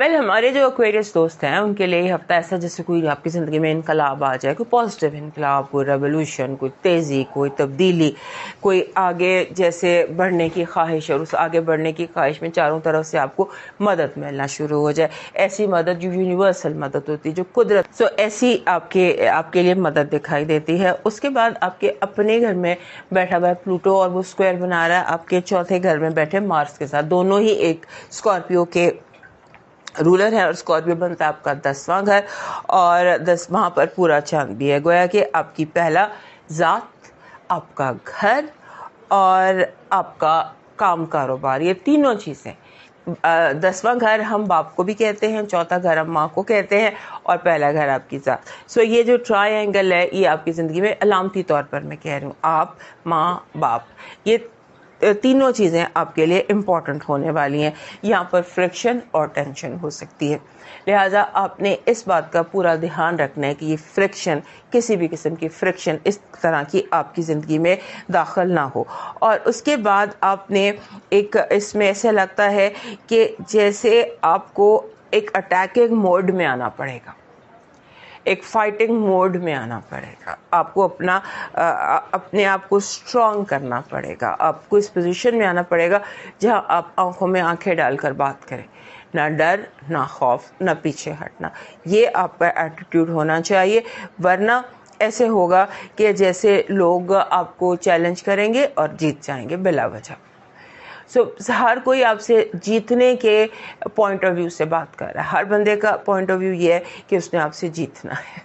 Well हमारे जो Aquarius दोस्त हैं उनके लिए ये हफ्ता ऐसा जैसे कोई आपकी ज़िंदगी में इनकलाब आ जाए, कोई पॉजिटिव इनकलाब, कोई रेवोल्यूशन, कोई तेज़ी, कोई तब्दीली, कोई आगे जैसे बढ़ने की ख्वाहिश, और उस आगे बढ़ने की ख्वाहिश में चारों तरफ से आपको मदद मिलना शुरू हो जाए। ऐसी मदद जो यूनिवर्सल मदद होती है, जो कुदरत, सो ऐसी आपके लिए मदद दिखाई देती है। उसके बाद आपके अपने घर में बैठा हुआ है प्लूटो और वो स्क्वायर बना रहा है आपके चौथे घर में बैठे मार्स के साथ। दोनों ही एक स्कॉर्पियो के रूलर है और स्कॉर्पियो बनता है आपका 10वां घर, और 10 वहाँ पर पूरा चांद भी है। गोया कि आपकी पहला ज़ात, आपका घर और आपका काम कारोबार, ये तीनों चीज़ें। 10वां घर हम बाप को भी कहते हैं, चौथा घर हम माँ को कहते हैं, और पहला घर आपकी ज़ात। सो ये जो ट्रायंगल है ये आपकी ज़िंदगी में अलामती तौर पर मैं कह रही हूँ, आप, माँ, बाप, ये तीनों चीज़ें आपके लिए इम्पॉर्टेंट होने वाली हैं। यहाँ पर फ्रिक्शन और टेंशन हो सकती है, लिहाजा आपने इस बात का पूरा ध्यान रखना है कि ये फ्रिक्शन, किसी भी किस्म की फ्रिक्शन इस तरह की आपकी ज़िंदगी में दाखिल ना हो। और उसके बाद आपने एक, इसमें ऐसा लगता है कि जैसे आपको एक अटैकिंग मोड में आना पड़ेगा, एक फाइटिंग मोड में आना पड़ेगा, आपको अपने आप को स्ट्रॉन्ग करना पड़ेगा, आपको इस पोजीशन में आना पड़ेगा जहां आप आंखों में आंखें डालकर बात करें, ना डर, ना खौफ, ना पीछे हटना। ये आपका एटीट्यूड होना चाहिए, वरना ऐसे होगा कि जैसे लोग आपको चैलेंज करेंगे और जीत जाएंगे बिला वजह। हर कोई आपसे जीतने के पॉइंट ऑफ व्यू से बात कर रहा है। हर बंदे का पॉइंट ऑफ व्यू ये है कि उसने आपसे जीतना है,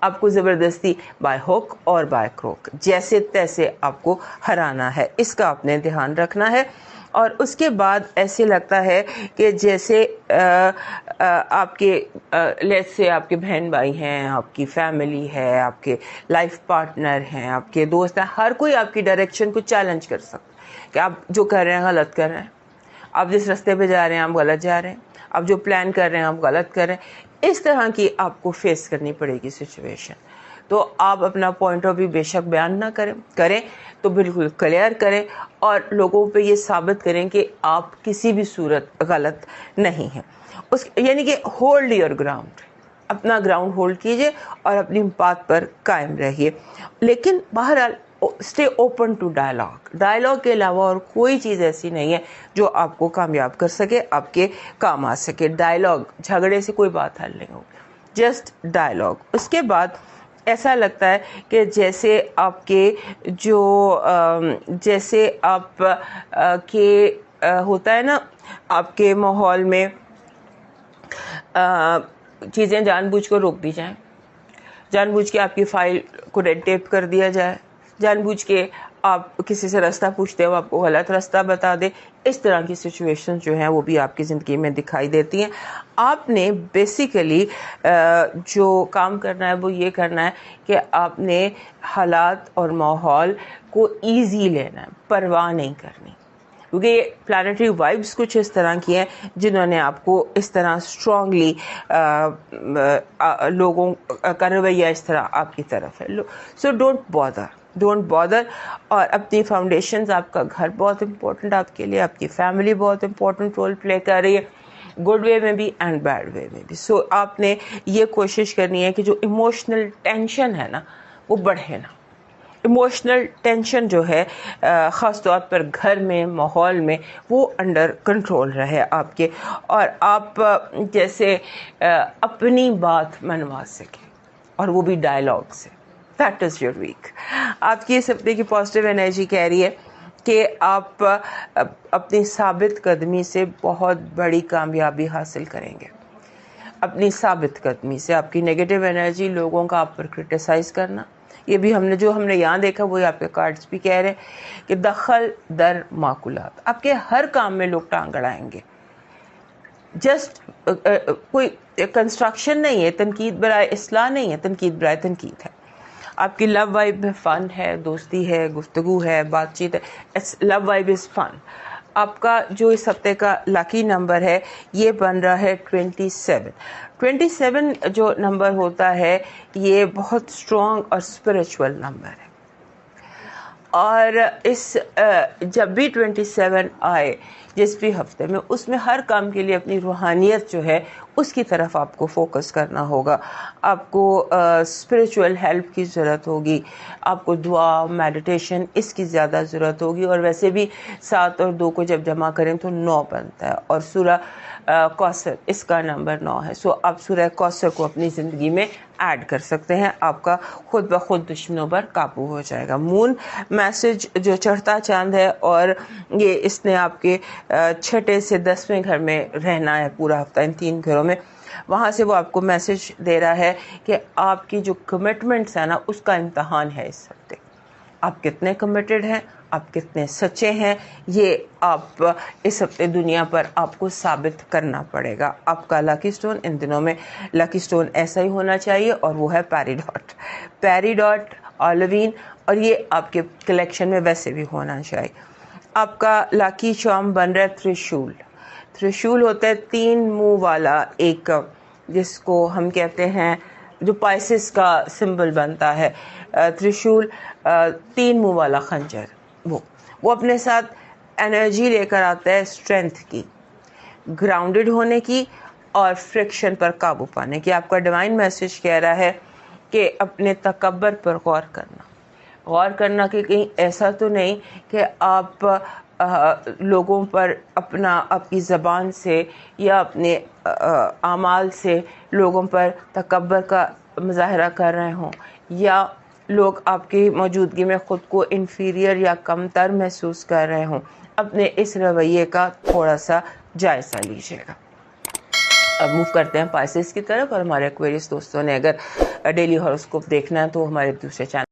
आपको ज़बरदस्ती बाय हुक और बाय क्रोक जैसे तैसे आपको हराना है। इसका आपने ध्यान रखना है। और उसके बाद ऐसे लगता है कि जैसे आपके लेट्स से आपके बहन भाई हैं, आपकी फैमिली है, आपके लाइफ पार्टनर हैं, आपके दोस्त हैं, हर कोई आपकी डायरेक्शन को चैलेंज कर सकता है कि आप जो कर रहे हैं गलत कर रहे हैं, आप जिस रास्ते पे जा रहे हैं आप गलत जा रहे हैं, आप जो प्लान कर रहे हैं आप गलत कर रहे हैं। इस तरह की आपको फेस करनी पड़ेगी सिचुएशन। तो आप अपना पॉइंट ऑफ व्यू बेशक बयान ना करें तो बिल्कुल क्लियर करें और लोगों पे ये साबित करें कि आप किसी भी सूरत गलत नहीं हैं। यानी कि होल्ड योर ग्राउंड, अपना ग्राउंड होल्ड कीजिए और अपनी बात पर कायम रहिए। लेकिन बहरहाल स्टे ओपन टू डायलॉग के अलावा और कोई चीज़ ऐसी नहीं है जो आपको कामयाब कर सके, आपके काम आ सके। डायलॉग, झगड़े से कोई बात हल नहीं होगी, जस्ट डायलॉग। उसके बाद ऐसा लगता है कि जैसे आपके जो जैसे आप के होता है ना, आपके माहौल में चीज़ें जानबूझ कर रोक दी जाएं, जानबूझ के आपकी फाइल को रेड टेप कर दिया जाए, जानबूझ के आप किसी से रास्ता पूछते हो आपको गलत रास्ता बता दे। इस तरह की सिचुएशन जो हैं वो भी आपकी ज़िंदगी में दिखाई देती हैं। आपने बेसिकली जो काम करना है वो ये करना है कि आपने हालात और माहौल को ईजी लेना है, परवाह नहीं करनी, क्योंकि ये प्लानिटरी वाइब्स कुछ इस तरह की हैं जिन्होंने आपको इस तरह स्ट्रांगली लोगों का रवैया इस तरह आपकी तरफ है। So don't bother. और अपनी फाउंडेशंस, आपका घर बहुत इंपॉर्टेंट आपके लिए, आपकी फैमिली बहुत इंपॉर्टेंट रोल प्ले कर रही है, गुड वे में भी एंड बैड वे में भी। सो आपने ये कोशिश करनी है कि जो इमोशनल टेंशन है ना वो बढ़े ना। इमोशनल टेंशन जो है ख़ास तौर पर घर में, माहौल में, वो अंडर कंट्रोल रहे आपके, और आप जैसे अपनी बात मनवा सकें, और वो भी डायलॉग से। That is your week. आपकी इस हफ्ते की पॉजिटिव एनर्जी कह रही है कि आप अपनी साबित कदमी से बहुत बड़ी कामयाबी हासिल करेंगे। अपनी साबित कदमी से आपकी नेगेटिव एनर्जी, लोगों का आप पर क्रिटिसाइज़ करना, ये भी हमने यहाँ देखा, वही आपके कार्ड्स भी कह रहे हैं कि दखल दर माकुलात, आपके हर काम में लोग टांग अड़ाएंगे। जस्ट कोई कंस्ट्रक्शन नहीं है, तनकीद बराए इस्लाह नहीं है, तनकीद बराए तनकीद है। आपकी लव वाइब में फ़न है, दोस्ती है, गुफ्तगू है, बातचीत है। लव वाइब इज़ फ़न। आपका जो इस हफ्ते का लकी नंबर है ये बन रहा है 27 जो नंबर होता है ये बहुत स्ट्रॉन्ग और स्पिरिचुअल नंबर है, اور اس جب بھی 27 آئے جس بھی ہفتے میں، اس میں ہر کام کے لیے اپنی روحانیت جو ہے اس کی طرف آپ کو فوکس کرنا ہوگا. آپ کو اسپریچول ہیلپ کی ضرورت ہوگی، آپ کو دعا میڈیٹیشن اس کی زیادہ ضرورت ہوگی. اور ویسے بھی 7 اور 2 کو جب جمع کریں تو 9 بنتا ہے، اور سورہ کوثر اس کا نمبر 9 ہے. سو آپ سورہ کوثر کو اپنی زندگی میں ایڈ کر سکتے ہیں، آپ کا خود بخود دشمنوں پر قابو ہو جائے گا. مون میسج جو چڑھتا چاند ہے، اور یہ اس نے آپ کے 6 سے 10ویں گھر میں رہنا ہے پورا ہفتہ، ان 3 گھروں میں. وہاں سے وہ آپ کو میسج دے رہا ہے کہ آپ کی جو کمٹمنٹس ہیں نا، اس کا امتحان ہے اس ہفتے. آپ کتنے کمیٹڈ ہیں، آپ کتنے سچے ہیں، یہ آپ اس ہفتے دنیا پر آپ کو ثابت کرنا پڑے گا. آپ کا لکی سٹون ان دنوں میں لکی سٹون ایسا ہی ہونا چاہیے، اور وہ ہے پیریڈاٹ اولوین، اور یہ آپ کے کلیکشن میں ویسے بھی ہونا چاہیے. آپ کا لکی چارم بن رہا ہے ترشول. ترشول ہوتا ہے 3 منہ والا ایک، جس کو ہم کہتے ہیں جو پائسس کا سمبل بنتا ہے. ترشول 3 منہ والا خنجر، وہ اپنے ساتھ انرجی لے کر آتا ہے اسٹرینتھ کی، گراؤنڈڈ ہونے کی، اور فرکشن پر قابو پانے کی. آپ کا ڈیوائن میسج کہہ رہا ہے کہ اپنے تکبر پر غور کرنا کہ کہیں ایسا تو نہیں کہ آپ لوگوں پر آپ کی زبان سے یا اپنے اعمال سے لوگوں پر تکبر کا مظاہرہ کر رہے ہوں، یا لوگ آپ کی موجودگی میں خود کو انفیریئر یا کم تر محسوس کر رہے ہوں. اپنے اس رویے کا تھوڑا سا جائزہ لیجیے گا. اب موو کرتے ہیں پائسس کی طرف، اور ہمارے ایکویریس دوستوں نے اگر ڈیلی ہاروسکوپ دیکھنا ہے تو ہمارے دوسرے چینل